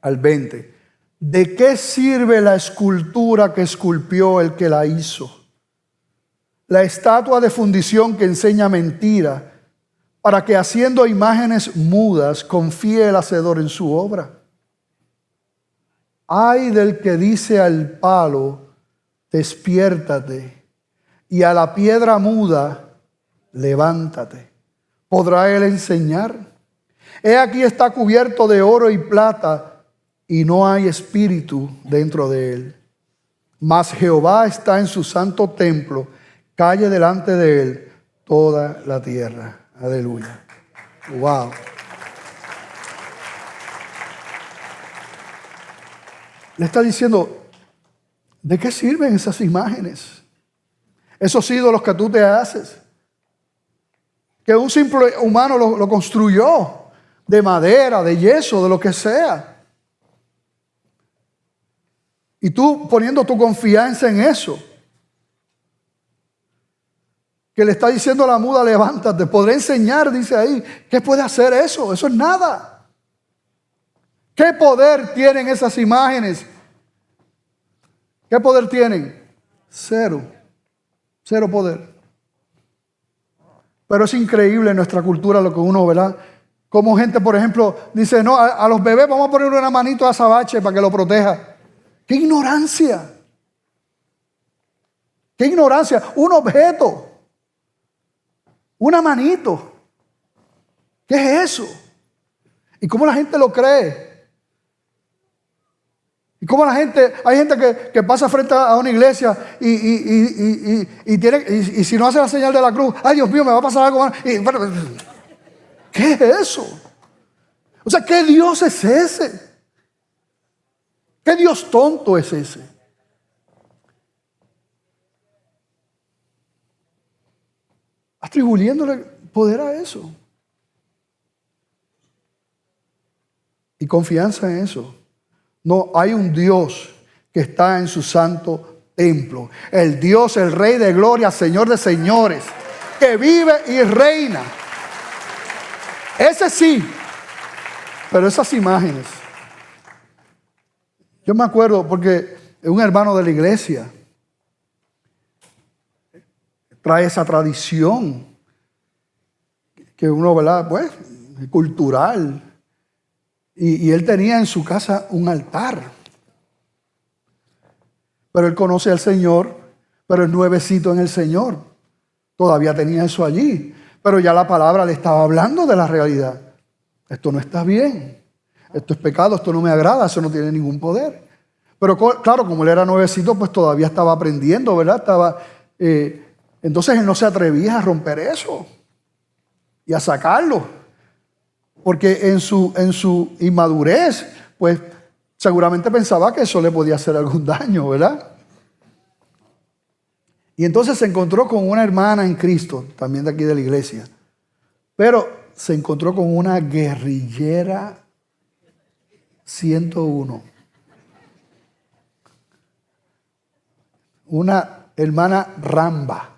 al 20. ¿De qué sirve la escultura que esculpió el que la hizo? La estatua de fundición que enseña mentira, para que haciendo imágenes mudas confíe el hacedor en su obra. Ay del que dice al palo, despiértate, y a la piedra muda, levántate. ¿Podrá él enseñar? He aquí está cubierto de oro y plata, y no hay espíritu dentro de él. Mas Jehová está en su santo templo, calle delante de él toda la tierra. Aleluya. Wow. Le está diciendo, ¿de qué sirven esas imágenes? Esos ídolos que tú te haces. Que un simple humano lo construyó de madera, de yeso, de lo que sea. Y tú poniendo tu confianza en eso. Que le está diciendo a la muda, levántate. Podré enseñar, dice ahí. ¿Qué puede hacer eso? Eso es nada. ¿Qué poder tienen esas imágenes? ¿Qué poder tienen? Cero. Cero poder. Pero es increíble en nuestra cultura lo que uno, ¿verdad? Como gente, por ejemplo, dice, no, a los bebés vamos a ponerle una manito a azabache para que lo proteja. ¡Qué ignorancia! ¡Qué ignorancia! Un objeto. Una manito. ¿Qué es eso? ¿Y cómo la gente lo cree? ¿Y cómo hay gente que pasa frente a una iglesia y si no hace la señal de la cruz, ay Dios mío, me va a pasar algo mal? ¿Qué es eso? O sea, ¿qué Dios es ese? ¿Qué Dios tonto es ese? Atribuyéndole poder a eso. Y confianza en eso. No, hay un Dios que está en su santo templo. El Dios, el Rey de gloria, Señor de señores, que vive y reina. Ese sí. Pero esas imágenes. Yo me acuerdo porque un hermano de la iglesia trae esa tradición que uno, ¿verdad? Pues, cultural. Y él tenía en su casa un altar. Pero él conoce al Señor, pero es nuevecito en el Señor. Todavía tenía eso allí. Pero ya la palabra le estaba hablando de la realidad. Esto no está bien. Esto es pecado, esto no me agrada, eso no tiene ningún poder. Pero claro, como él era nuevecito, pues todavía estaba aprendiendo, ¿verdad? Entonces él no se atrevía a romper eso y a sacarlo. Porque en su inmadurez, pues seguramente pensaba que eso le podía hacer algún daño, ¿verdad? Y entonces se encontró con una hermana en Cristo, también de aquí de la iglesia. Pero se encontró con una guerrillera 101. una hermana Ramba.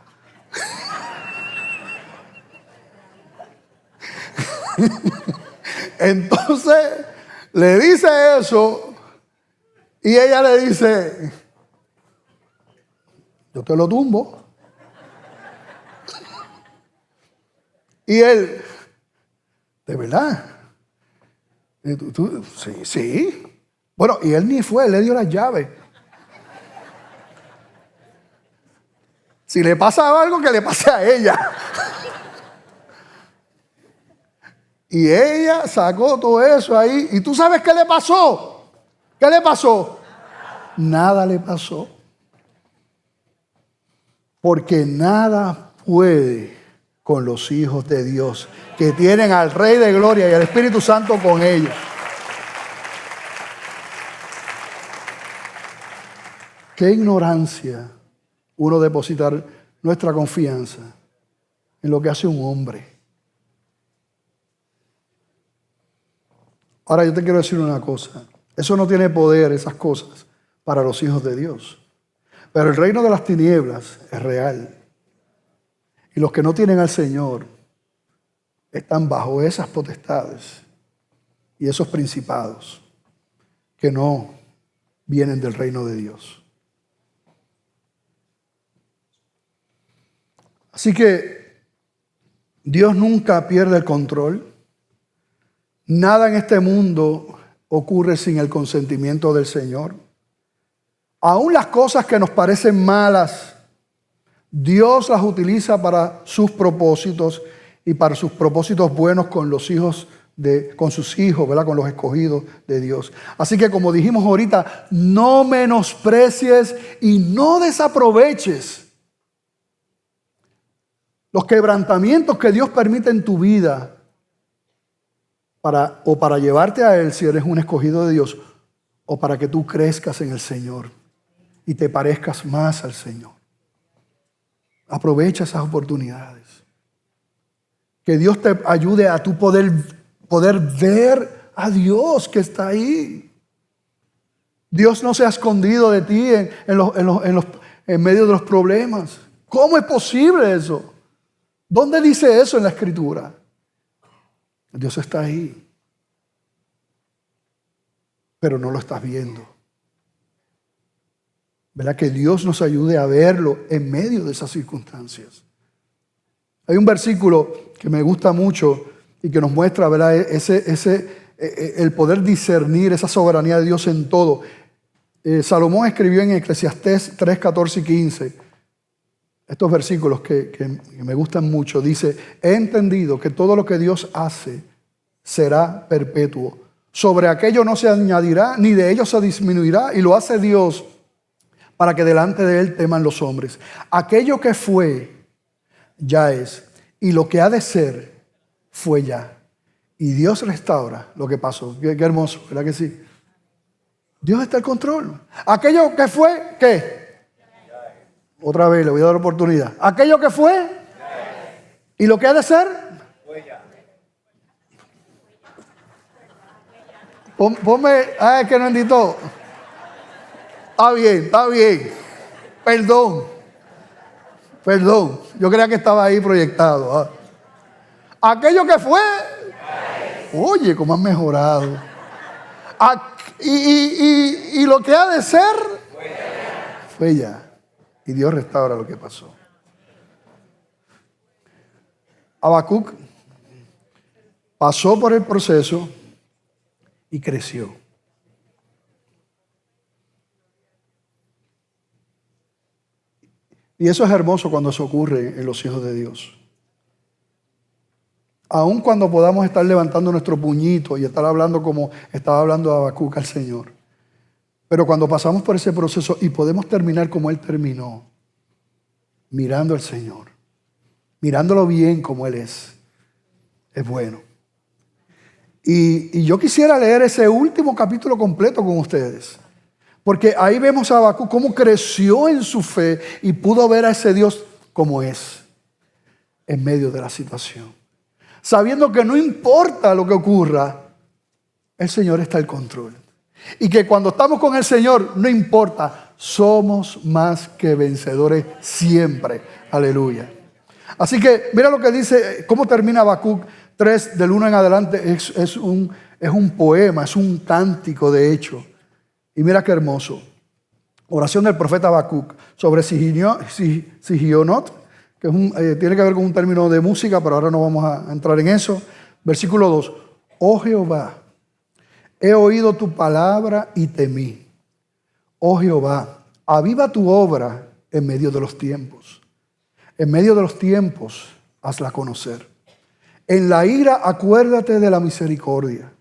Entonces le dice eso y ella le dice, yo te lo tumbo. Y él, ¿de verdad? Sí, sí. Bueno, y él ni fue, él le dio las llaves. Si le pasa algo, que le pase a ella. Y ella sacó todo eso ahí. ¿Y tú sabes qué le pasó? ¿Qué le pasó? Nada le pasó. Porque nada puede con los hijos de Dios, que tienen al Rey de Gloria y al Espíritu Santo con ellos. Qué ignorancia uno depositar nuestra confianza en lo que hace un hombre. Ahora yo te quiero decir una cosa. Eso no tiene poder, esas cosas, para los hijos de Dios. Pero el reino de las tinieblas es real. Y los que no tienen al Señor están bajo esas potestades y esos principados que no vienen del reino de Dios. Así que Dios nunca pierde el control. Nada en este mundo ocurre sin el consentimiento del Señor. Aún las cosas que nos parecen malas, Dios las utiliza para sus propósitos y para sus propósitos buenos con los hijos con sus hijos, ¿verdad? Con los escogidos de Dios. Así que como dijimos ahorita, no menosprecies y no desaproveches los quebrantamientos que Dios permite en tu vida para llevarte a Él si eres un escogido de Dios, o para que tú crezcas en el Señor y te parezcas más al Señor. Aprovecha esas oportunidades. Que Dios te ayude a tu poder ver a Dios que está ahí. Dios no se ha escondido de ti en medio de los problemas. ¿Cómo es posible eso? ¿Dónde dice eso en la Escritura? Dios está ahí, pero no lo estás viendo. ¿Verdad? Que Dios nos ayude a verlo en medio de esas circunstancias. Hay un versículo que me gusta mucho y que nos muestra, ¿verdad? El poder discernir esa soberanía de Dios en todo. Salomón escribió en Eclesiastés 3, 14 y 15. Estos versículos que me gustan mucho. Dice, he entendido que todo lo que Dios hace será perpetuo. Sobre aquello no se añadirá, ni de ello se disminuirá, y lo hace Dios para que delante de Él teman los hombres. Aquello que fue, ya es, y lo que ha de ser, fue ya. Y Dios restaura lo que pasó. Qué hermoso, ¿verdad que sí? Dios está al control. Aquello que fue, ¿qué? Otra vez le voy a dar oportunidad. Aquello que fue y lo que ha de ser. Ponme, es que no entendí. Está bien. Perdón. Yo creía que estaba ahí proyectado. Aquello que fue. Oye, cómo han mejorado. Y lo que ha de ser. Fue ya. Y Dios restaura lo que pasó. Habacuc pasó por el proceso y creció. Y eso es hermoso cuando eso ocurre en los hijos de Dios. Aun cuando podamos estar levantando nuestro puñito y estar hablando como estaba hablando Habacuc al Señor. Pero cuando pasamos por ese proceso y podemos terminar como Él terminó, mirando al Señor, mirándolo bien como Él es bueno. Y yo quisiera leer ese último capítulo completo con ustedes, porque ahí vemos a Habacuc cómo creció en su fe y pudo ver a ese Dios como es, en medio de la situación. Sabiendo que no importa lo que ocurra, el Señor está al control. Y que cuando estamos con el Señor, no importa, somos más que vencedores siempre. Aleluya. Así que mira lo que dice, cómo termina Habacuc 3 del 1 en adelante. Es un poema, es un cántico de hecho. Y mira qué hermoso. Oración del profeta Habacuc sobre Sigionot, que tiene que ver con un término de música, pero ahora no vamos a entrar en eso. Versículo 2. Oh Jehová, he oído tu palabra y temí. Oh Jehová, aviva tu obra en medio de los tiempos. En medio de los tiempos, hazla conocer. En la ira, acuérdate de la misericordia.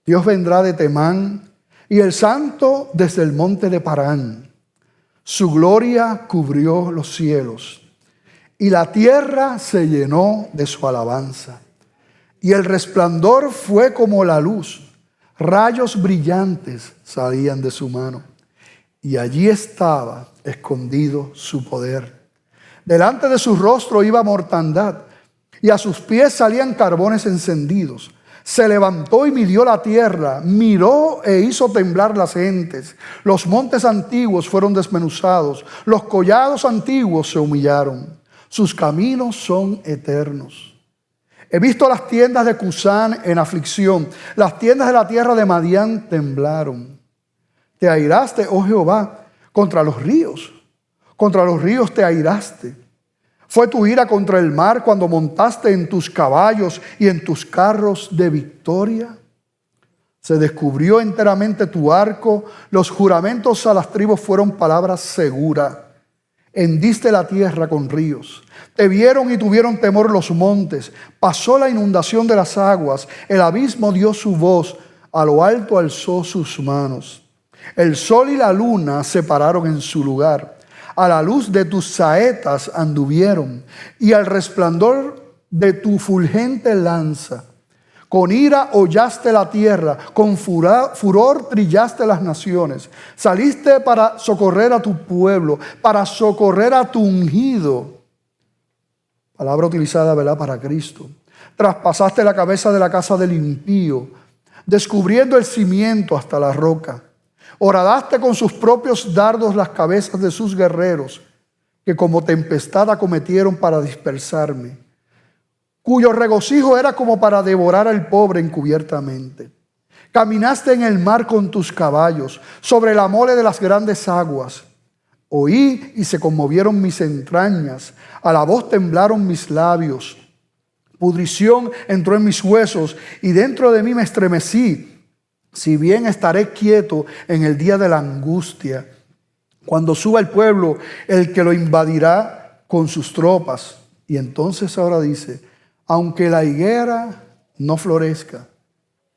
Dios vendrá de Temán y el santo desde el monte de Parán. Su gloria cubrió los cielos y la tierra se llenó de su alabanza. Y el resplandor fue como la luz. Rayos brillantes salían de su mano. Y allí estaba escondido su poder. Delante de su rostro iba mortandad, y a sus pies salían carbones encendidos. Se levantó y midió la tierra, miró e hizo temblar las gentes. Los montes antiguos fueron desmenuzados, los collados antiguos se humillaron. Sus caminos son eternos. He visto las tiendas de Cusán en aflicción, las tiendas de la tierra de Madián temblaron. Te airaste, oh Jehová, contra los ríos te airaste. Fue tu ira contra el mar cuando montaste en tus caballos y en tus carros de victoria. Se descubrió enteramente tu arco, los juramentos a las tribus fueron palabras seguras. Hendiste la tierra con ríos. Te vieron y tuvieron temor los montes. Pasó la inundación de las aguas. El abismo dio su voz. A lo alto alzó sus manos. El sol y la luna se pararon en su lugar. A la luz de tus saetas anduvieron. Y al resplandor de tu fulgente lanza. Con ira hollaste la tierra, con furor trillaste las naciones. Saliste para socorrer a tu pueblo, para socorrer a tu ungido. Palabra utilizada, ¿verdad?, para Cristo. Traspasaste la cabeza de la casa del impío, descubriendo el cimiento hasta la roca. Horadaste con sus propios dardos las cabezas de sus guerreros, que como tempestad acometieron para dispersarme, cuyo regocijo era como para devorar al pobre encubiertamente. Caminaste en el mar con tus caballos, sobre la mole de las grandes aguas. Oí y se conmovieron mis entrañas, a la voz temblaron mis labios. Pudrición entró en mis huesos y dentro de mí me estremecí. Si bien estaré quieto en el día de la angustia, cuando suba el pueblo, el que lo invadirá con sus tropas. Y entonces ahora dice, aunque la higuera no florezca.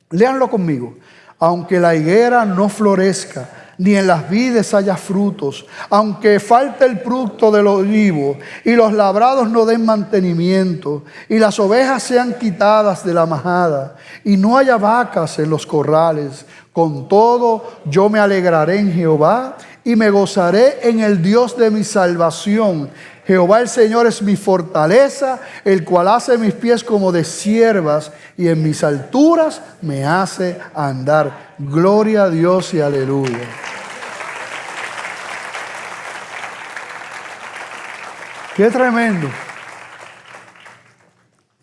Léanlo conmigo. Aunque la higuera no florezca, ni en las vides haya frutos, aunque falte el fruto del olivo, y los labrados no den mantenimiento, y las ovejas sean quitadas de la majada, y no haya vacas en los corrales, con todo yo me alegraré en Jehová, y me gozaré en el Dios de mi salvación. Jehová el Señor es mi fortaleza, el cual hace mis pies como de ciervas y en mis alturas me hace andar. Gloria a Dios y aleluya. Qué tremendo.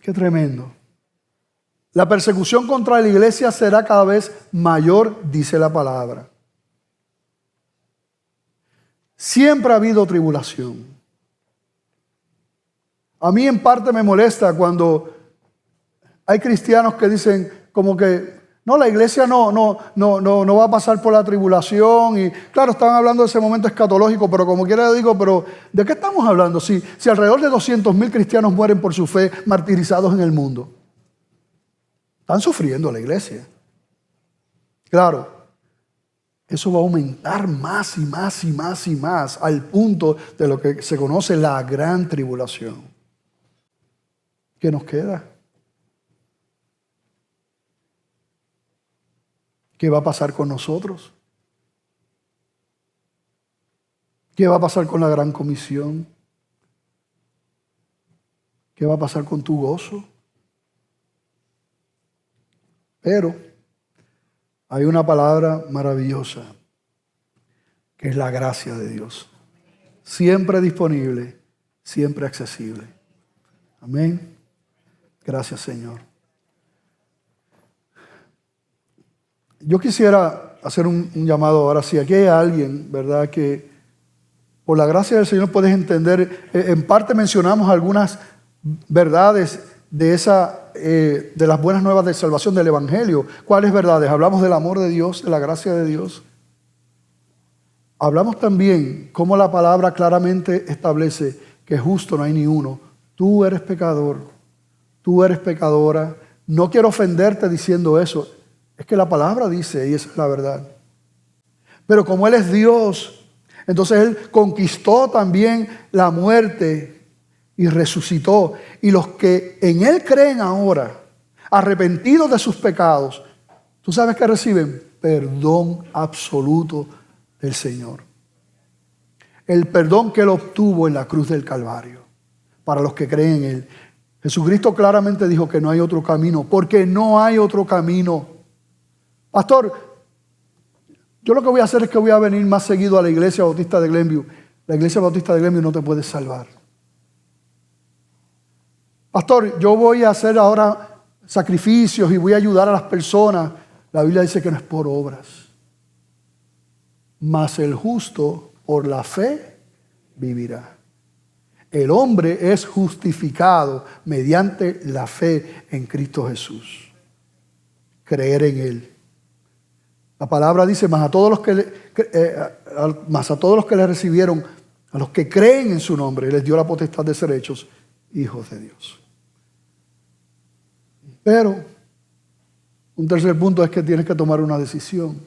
Qué tremendo. La persecución contra la iglesia será cada vez mayor, dice la palabra. Siempre ha habido tribulación. A mí en parte me molesta cuando hay cristianos que dicen como que no, la iglesia no va a pasar por la tribulación. Y claro, están hablando de ese momento escatológico, pero como quiera digo, pero ¿de qué estamos hablando? Si alrededor de 200,000 cristianos mueren por su fe martirizados en el mundo. Están sufriendo la iglesia. Claro, eso va a aumentar más y más y más y más al punto de lo que se conoce la gran tribulación. ¿Qué nos queda? ¿Qué va a pasar con nosotros? ¿Qué va a pasar con la gran comisión? ¿Qué va a pasar con tu gozo? Pero hay una palabra maravillosa, que es la gracia de Dios. Siempre disponible, siempre accesible. Amén. Gracias, Señor. Yo quisiera hacer un llamado ahora. Si aquí hay alguien, ¿verdad?, que por la gracia del Señor puedes entender, en parte mencionamos algunas verdades de las buenas nuevas de salvación del Evangelio. ¿Cuáles verdades? Hablamos del amor de Dios, de la gracia de Dios. Hablamos también cómo la palabra claramente establece que justo no hay ni uno. Tú eres pecador, tú eres pecadora. No quiero ofenderte diciendo eso. Es que la palabra dice, y esa es la verdad. Pero como Él es Dios, entonces Él conquistó también la muerte y resucitó. Y los que en Él creen ahora, arrepentidos de sus pecados, ¿tú sabes qué reciben? Perdón absoluto del Señor. El perdón que Él obtuvo en la cruz del Calvario. Para los que creen en Él. Jesucristo claramente dijo que no hay otro camino, porque no hay otro camino. Pastor, yo lo que voy a hacer es que voy a venir más seguido a la Iglesia Bautista de Glenview. La Iglesia Bautista de Glenview no te puede salvar. Pastor, yo voy a hacer ahora sacrificios y voy a ayudar a las personas. La Biblia dice que no es por obras. Mas el justo por la fe vivirá. El hombre es justificado mediante la fe en Cristo Jesús. Creer en Él. La palabra dice, mas a todos los que le recibieron, a los que creen en su nombre, les dio la potestad de ser hechos hijos de Dios. Pero un tercer punto es que tienes que tomar una decisión.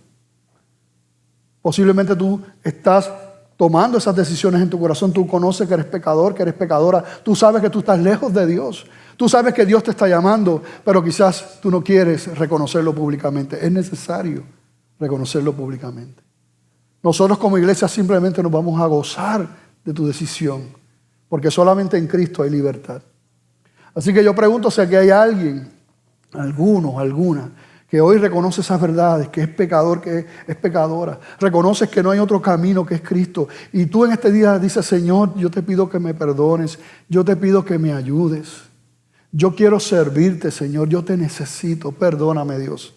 Posiblemente tú estás tomando esas decisiones en tu corazón. Tú conoces que eres pecador, que eres pecadora. Tú sabes que tú estás lejos de Dios. Tú sabes que Dios te está llamando, pero quizás tú no quieres reconocerlo públicamente. Es necesario reconocerlo públicamente. Nosotros como iglesia simplemente nos vamos a gozar de tu decisión, porque solamente en Cristo hay libertad. Así que yo pregunto si aquí hay alguien, alguno, alguna, que hoy reconoce esas verdades, que es pecador, que es pecadora. Reconoces que no hay otro camino que es Cristo. Y tú en este día dices, Señor, yo te pido que me perdones, yo te pido que me ayudes. Yo quiero servirte, Señor, yo te necesito, perdóname, Dios.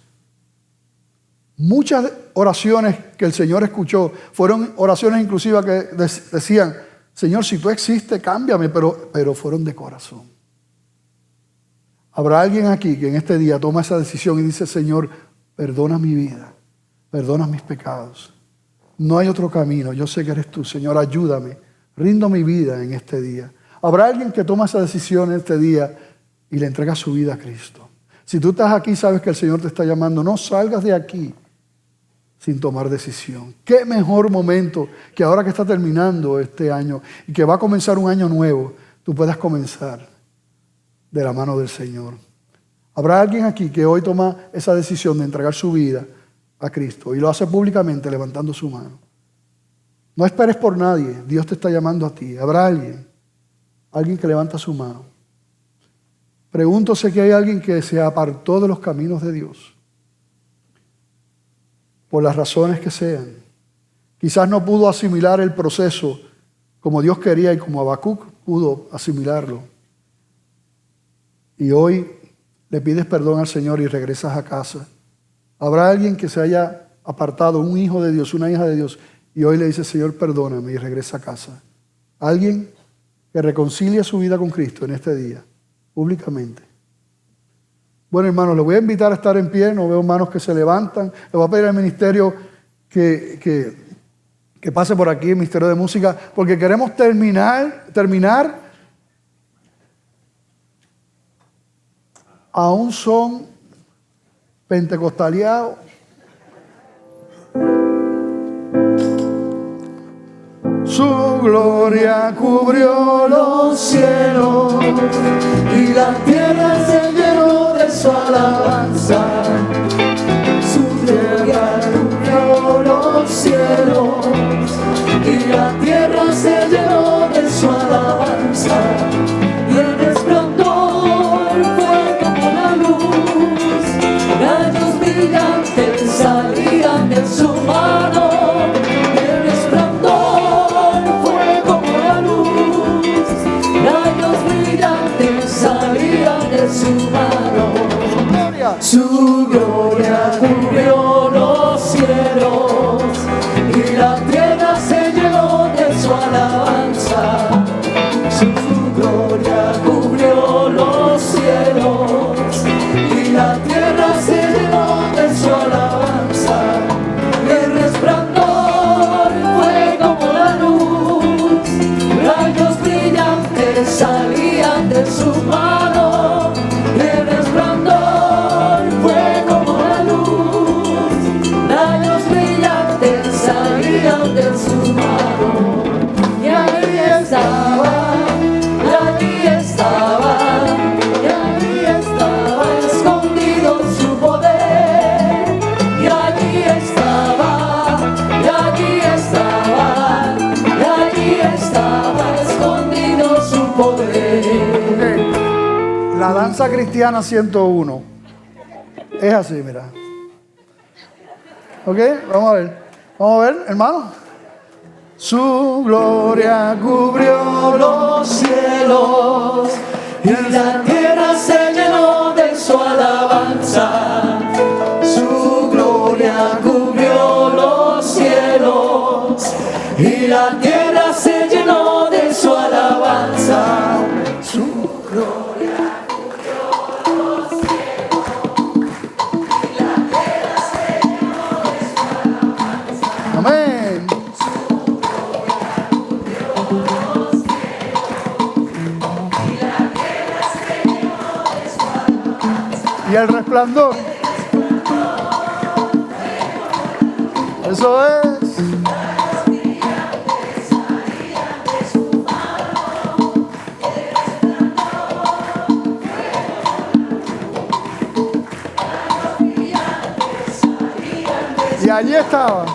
Muchas oraciones que el Señor escuchó fueron oraciones inclusive que decían, Señor, si tú existes, cámbiame, pero fueron de corazón. Habrá alguien aquí que en este día toma esa decisión y dice, Señor, perdona mi vida, perdona mis pecados. No hay otro camino, yo sé que eres tú, Señor, ayúdame, rindo mi vida en este día. Habrá alguien que toma esa decisión en este día y le entrega su vida a Cristo. Si tú estás aquí, sabes que el Señor te está llamando, no salgas de aquí sin tomar decisión. Qué mejor momento que ahora que está terminando este año y que va a comenzar un año nuevo, tú puedas comenzar de la mano del Señor. Habrá alguien aquí que hoy toma esa decisión de entregar su vida a Cristo y lo hace públicamente levantando su mano. No esperes por nadie, Dios te está llamando a ti. Habrá alguien que levanta su mano. Pregunto si hay alguien que se apartó de los caminos de Dios. Por las razones que sean. Quizás no pudo asimilar el proceso como Dios quería y como Habacuc pudo asimilarlo. Y hoy le pides perdón al Señor y regresas a casa. Habrá alguien que se haya apartado, un hijo de Dios, una hija de Dios, y hoy le dice, Señor, perdóname, y regresa a casa. Alguien que reconcilia su vida con Cristo en este día, públicamente. Bueno, hermanos, les voy a invitar a estar en pie. No veo manos que se levantan. Le voy a pedir al ministerio que pase por aquí, el ministerio de música, porque queremos terminar a un son pentecostaleado. Su gloria cubrió los cielos y la tierra se llenó de su alabanza. Su gloria cubrió los cielos y la tierra se llenó de su alabanza. Y el resplandor fue como la luz, rayos brillantes al de su mano. Su gloria. Su gloria cubrió los cielos y la tierra se llenó de su alabanza. Su gloria cubrió los cielos y la tierra se llenó de su alabanza. Y el resplandor fue como la luz, rayos brillantes salían de su mano. Y el resplandor fue como la luz, rayos brillantes salían de su mano. Y ahí estaba, y allí estaba, y allí estaba escondido su poder. Y allí estaba, y allí estaba, y allí estaba escondido su poder. La danza cristiana 101. Es así, mira. ¿Ok? Vamos a ver. Vamos a ver, hermano. Su gloria cubrió Los cielos y la tierra se llenó de su alabanza. Su gloria cubrió los cielos y la tierra se llenó de su alabanza. Su gloria cubrió los cielos y la tierra se llenó de su alabanza. Amén. Y el resplandor. Eso es. Y allí estaba.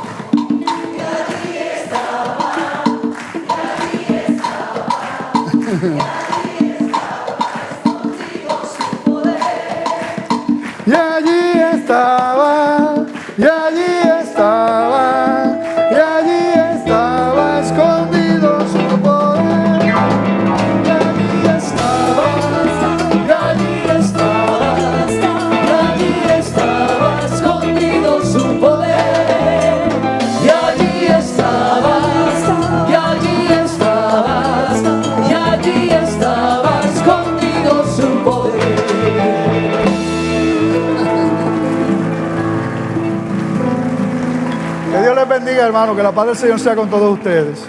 Y allí estaba, y allí estaba, y allí estaba escondido su poder. Y allí estaba, y allí estaba, y allí estaba escondido su poder. Y allí estaba, y allí estaba, y allí estaba escondido su poder. Que Dios les bendiga, hermano, que la paz del Señor sea con todos ustedes.